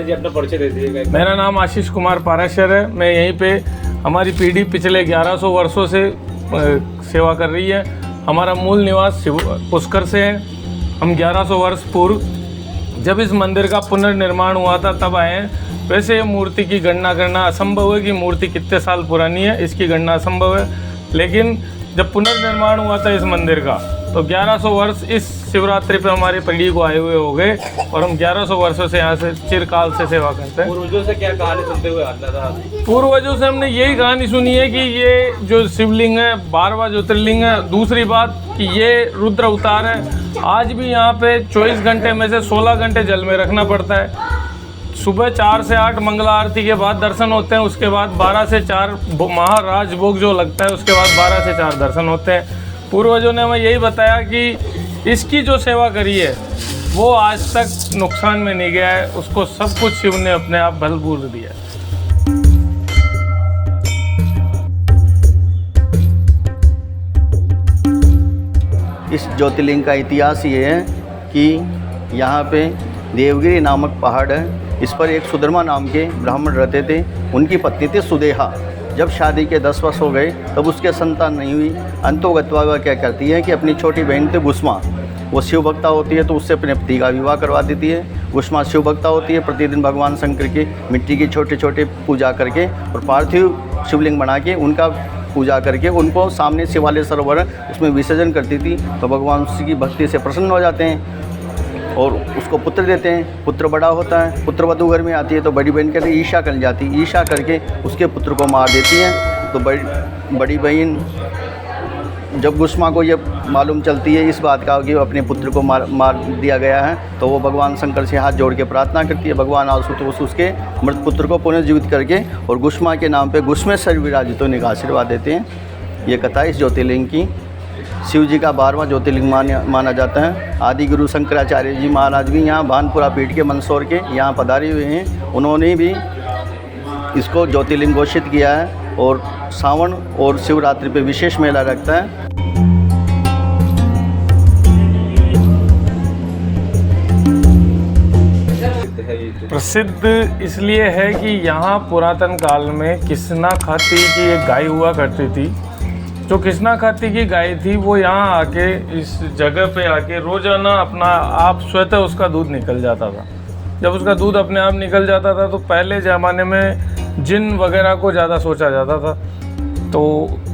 अपना परिचय दे दीजिएगा। मेरा नाम आशीष कुमार पाराशर है। मैं यहीं पे हमारी पीढ़ी पिछले 1100 वर्षों से सेवा कर रही है। हमारा मूल निवास पुष्कर से है। हम 1100 वर्ष पूर्व जब इस मंदिर का पुनर्निर्माण हुआ था तब आए हैं। वैसे ये मूर्ति की गणना करना असंभव है कि मूर्ति कितने साल पुरानी है, इसकी गणना असंभव है। लेकिन जब पुनर्निर्माण हुआ था इस मंदिर का तो 1100 वर्ष इस शिवरात्रि पे हमारी पीढ़ी को आए हुए हो गए और हम 1100 वर्षों से यहाँ से चिरकाल से सेवा करते हैं। पूर्वजों से क्या कहानी सुनते हुए आता था? पूर्वजों से हमने यही कहानी सुनी है कि ये जो शिवलिंग है 12वां ज्योतिर्लिंग है। दूसरी बात कि ये रुद्र अवतार है। आज भी यहाँ पे 24 घंटे में से 16 घंटे जल में रखना पड़ता है। सुबह 4 से 8 मंगला आरती के बाद दर्शन होते हैं। उसके बाद 12 से 4 महाराज भोग जो लगता है उसके बाद 12 से 4 दर्शन होते हैं। पूर्वजों ने हमें यही बताया कि इसकी जो सेवा करी है वो आज तक नुकसान में नहीं गया है। उसको सब कुछ शिव ने अपने आप बलबूर दिया है। इस ज्योतिर्लिंग का इतिहास ये है कि यहाँ पे देवगिरी नामक पहाड़ है। इस पर एक सुधर्मा नाम के ब्राह्मण रहते थे। उनकी पत्नी थी सुदेहा। जब शादी के 10 वर्ष हो गए तब उसके संतान नहीं हुई। अंतोगत्वा वह क्या करती है कि अपनी छोटी बहन थी गुस्मा, वो शिव भक्ता होती है तो उससे अपने पति का विवाह करवा देती है। गुस्मा शिव भक्ता होती है, प्रतिदिन भगवान शंकर की मिट्टी की छोटे छोटे पूजा करके और पार्थिव शिवलिंग बना के उनका पूजा करके उनको सामने शिवालय सरोवर उसमें विसर्जन करती थी। तो भगवान उसकी भक्ति से प्रसन्न हो जाते हैं और उसको पुत्र देते हैं। पुत्र बड़ा होता है, पुत्र वधू घर में आती है तो बड़ी बहन कहते ईशा कर जाती है। ईशा करके उसके पुत्र को मार देती है। तो बड़ी बहन जब गुस्मा को ये मालूम चलती है इस बात का कि वो अपने पुत्र को मार दिया गया है तो वो भगवान शंकर से हाथ जोड़ के प्रार्थना करती है। भगवान आशुतोष उसके मृत पुत्र को पुनर्जीवित करके और गुस्मा के नाम पे गुस्मेश्वर विराजित होने का आशीर्वाद देते हैं। ये कथा इस ज्योतिर्लिंग की। शिव जी का 12वां ज्योतिर्लिंग माना जाता है। आदि गुरु शंकराचार्य जी महाराज भी यहाँ भानपुरा पीठ के मंदसौर के यहाँ पधारे हुए हैं। उन्होंने भी इसको ज्योतिर्लिंग घोषित किया है और सावन और शिवरात्रि पे विशेष मेला रखता है। प्रसिद्ध इसलिए है कि यहाँ पुरातन काल में किसना खाती की एक गाय हुआ करती थी। जो किसना खाती की गाय थी वो यहाँ आके इस जगह पे आके रोजाना अपना आप स्वतः उसका दूध निकल जाता था। जब उसका दूध अपने आप निकल जाता था तो पहले ज़माने में जिन वगैरह को ज़्यादा सोचा जाता था। तो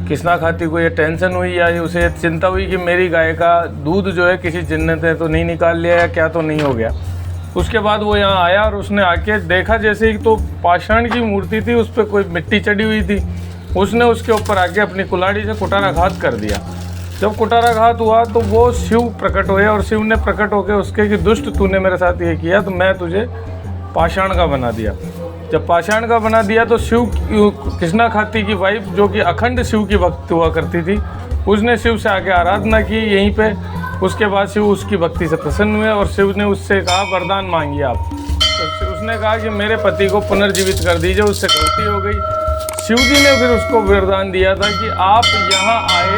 किसना खाती को ये टेंशन हुई या उसे चिंता हुई कि मेरी गाय का दूध जो है किसी जिन्नत ने तो नहीं निकाल लिया या क्या तो नहीं हो गया। उसके बाद वो यहाँ आया और उसने आके देखा जैसे ही तो पाषाण की मूर्ति थी, उस पर कोई मिट्टी चढ़ी हुई थी। उसने उसके ऊपर आके अपनी कुल्हाड़ी से कुठाराघात कर दिया। जब कुठाराघात हुआ तो वो शिव प्रकट हुए और शिव ने प्रकट होकर उसके कि दुष्ट तूने मेरे साथ ये किया तो मैं तुझे पाषाण का बना दिया। जब पाषाण का बना दिया तो शिव किसना खाती की वाइफ जो कि अखंड शिव की भक्त हुआ करती थी, उसने शिव से आके आराधना की यहीं पे। उसके बाद शिव उसकी भक्ति से प्रसन्न हुए और शिव ने उससे कहा वरदान मांगिए आप। तो उसने कहा कि मेरे पति को पुनर्जीवित कर दीजिए, उससे गलती हो गई। शिव जी ने फिर उसको वरदान दिया था कि आप यहाँ आए,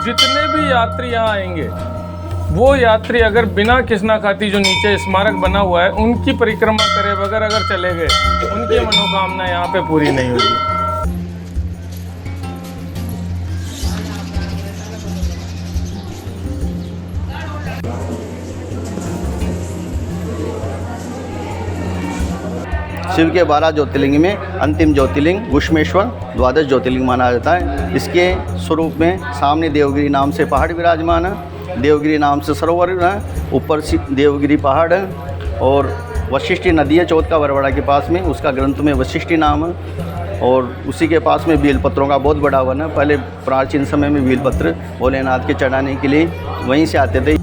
जितने भी यात्री यहाँ आएंगे वो यात्री अगर बिना किसना खाती जो नीचे स्मारक बना हुआ है उनकी परिक्रमा करे बगैर अगर चले गए उनकी मनोकामना यहाँ पे पूरी नहीं होगी। शिव के 12 ज्योतिर्लिंग में अंतिम ज्योतिर्लिंग गुष्मेश्वर द्वादश ज्योतिर्लिंग माना जाता है। इसके स्वरूप में सामने देवगिरी नाम से पहाड़ विराजमान है, देवगिरी नाम से सरोवर है, ऊपर देवगिरी पहाड़ है और वशिष्ठी नदी है चौथ का बरवाड़ा के पास में, उसका ग्रंथ में वशिष्ठी नाम है। और उसी के पास में बेलपत्रों का बहुत बड़ा वन है। पहले प्राचीन समय में बेलपत्र भोलेनाथ के चढ़ाने के लिए वहीं से आते थे।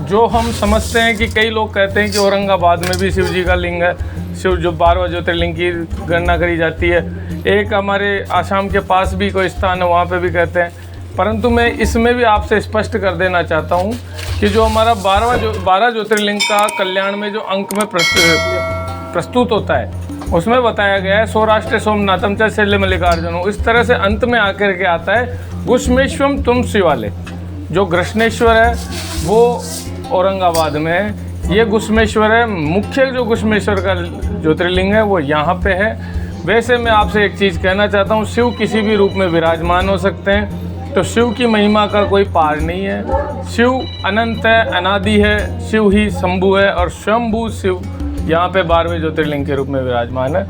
जो हम समझते हैं कि कई लोग कहते हैं कि औरंगाबाद में भी शिव जी का लिंग है, शिव जो 12वां ज्योतिर्लिंग की गणना करी जाती है। एक हमारे आसाम के पास भी कोई स्थान है, वहाँ पे भी कहते हैं। परंतु मैं इसमें भी आपसे स्पष्ट कर देना चाहता हूँ कि जो हमारा 12 ज्योतिर्लिंग का कल्याण में जो अंक में प्रस्तुत होता है उसमें बताया गया है सौराष्ट्र सोमनाथम च शैल्य मल्लिकार्जुनो। इस तरह से अंत में आकर के आता है गुष्मेश्वम तुम शिवालय। जो कृष्णेश्वर है वो औरंगाबाद में है, ये गुष्मेश्वर है। मुख्य जो गुष्मेश्वर का ज्योतिर्लिंग है वो यहाँ पे है। वैसे मैं आपसे एक चीज़ कहना चाहता हूँ, शिव किसी भी रूप में विराजमान हो सकते हैं, तो शिव की महिमा का कोई पार नहीं है। शिव अनंत है, अनादि है, शिव ही शंभु है और स्वयंभू शिव यहाँ पे 12वें ज्योतिर्लिंग के रूप में विराजमान है।